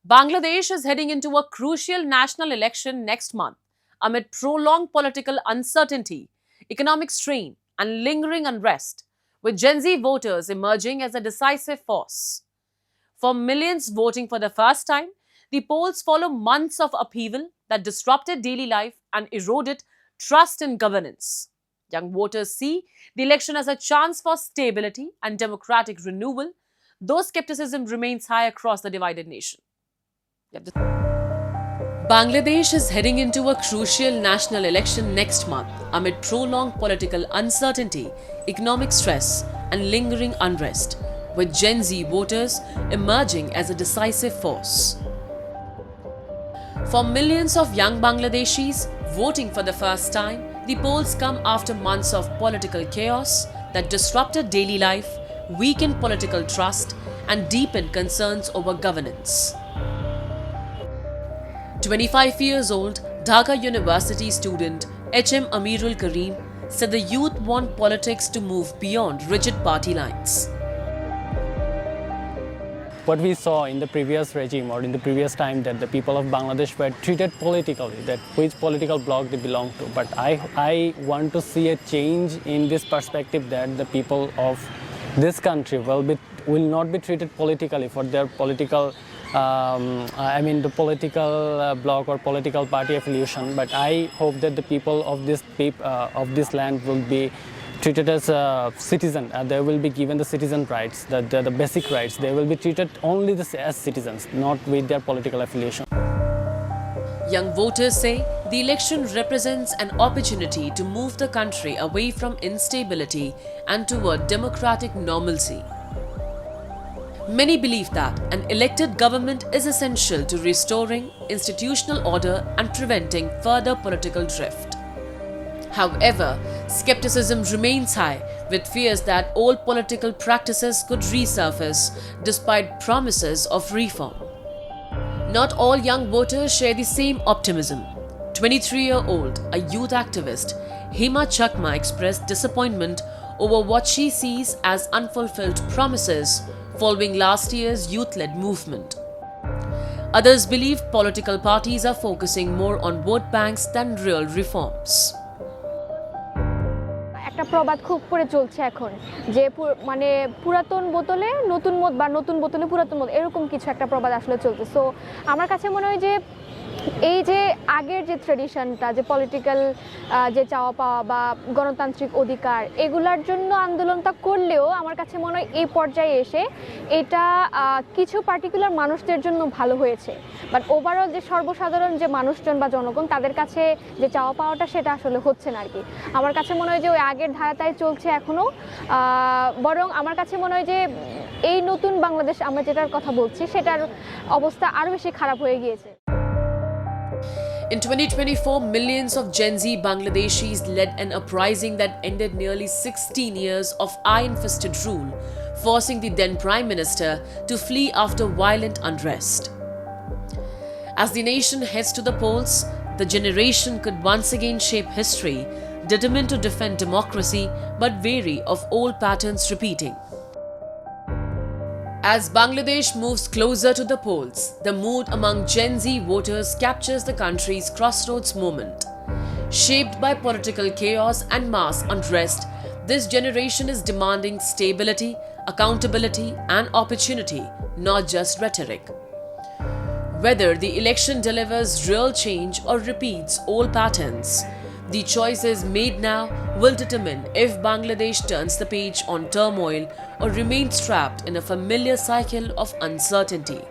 Bangladesh is heading into a crucial national election next month amid prolonged political uncertainty, economic strain, and lingering unrest, with Gen Z voters emerging as a decisive force. For millions voting for the first time, the polls follow months of upheaval that disrupted daily life and eroded trust in governance. Young voters see the election as a chance for stability and democratic renewal, though skepticism remains high across the divided nation. Bangladesh is heading into a crucial national election next month amid prolonged political uncertainty, economic stress, and lingering unrest, with Gen Z voters emerging as a decisive force. For millions of young Bangladeshis voting for the first time, the polls come after months of political chaos that disrupted daily life, weakened political trust, and deepened concerns over governance. 25 years old Dhaka University student H.M. Amirul Kareem said the youth want politics to move beyond rigid party lines. What we saw in the previous regime or in the previous time, that the people of Bangladesh were treated politically, that which political bloc they belong to. But I want to see a change in this perspective, that the people of this country will not be treated politically for their political the political bloc or political party affiliation. But I hope that the people of this land will be treated as a citizen. They will be given the citizen rights, the basic rights. They will be treated only as citizens, not with their political affiliation. Young voters say the election represents an opportunity to move the country away from instability and toward democratic normalcy. Many believe that an elected government is essential to restoring institutional order and preventing further political drift. However, skepticism remains high, with fears that old political practices could resurface despite promises of reform. Not all young voters share the same optimism. 23-year-old, a youth activist, Hema Chakma expressed disappointment over what she sees as unfulfilled promises following last year's youth-led movement. Others believe political parties are focusing more on vote banks than real reforms. একটা প্রবাদ খুব করে চলছে এখন যে মানে পুরাতন বোতলে নতুন মদ বা নতুন বোতলে পুরাতন মদ, এরকম কিছু একটা প্রবাদ আসলে চলছে। সো আমার কাছে মনে হয় যে এই যে আগের যে ট্র্যাডিশনটা, যে পলিটিক্যাল যে চাওয়া পাওয়া বা গণতান্ত্রিক অধিকার, এগুলার জন্য আন্দোলনটা করলেও আমার কাছে মনে হয় এই পর্যায়ে এসে এটা কিছু পার্টিকুলার মানুষদের জন্য ভালো হয়েছে, বাট ওভারঅল যে সর্বসাধারণ যে মানুষজন বা জনগণ, তাদের কাছে যে চাওয়া পাওয়াটা সেটা আসলে হচ্ছে না আর কি। আমার কাছে মনে হয় যে ওই আগের ধারাটাই চলছে এখনও, বরং আমার কাছে মনে হয় যে এই নতুন বাংলাদেশ আমরা যেটার কথা বলছি সেটার অবস্থা আরও বেশি খারাপ হয়ে গিয়েছে। In 2024, millions of Gen Z Bangladeshis led an uprising that ended nearly 16 years of iron-fisted rule, forcing the then Prime Minister to flee after violent unrest. As the nation heads to the polls, the generation could once again shape history, determined to defend democracy but wary of old patterns repeating. As Bangladesh moves closer to the polls, the mood among Gen Z voters captures the country's crossroads moment. Shaped by political chaos and mass unrest, this generation is demanding stability, accountability, and opportunity, not just rhetoric. Whether the election delivers real change or repeats old patterns, the choices made now will determine if Bangladesh turns the page on turmoil or remains trapped in a familiar cycle of uncertainty.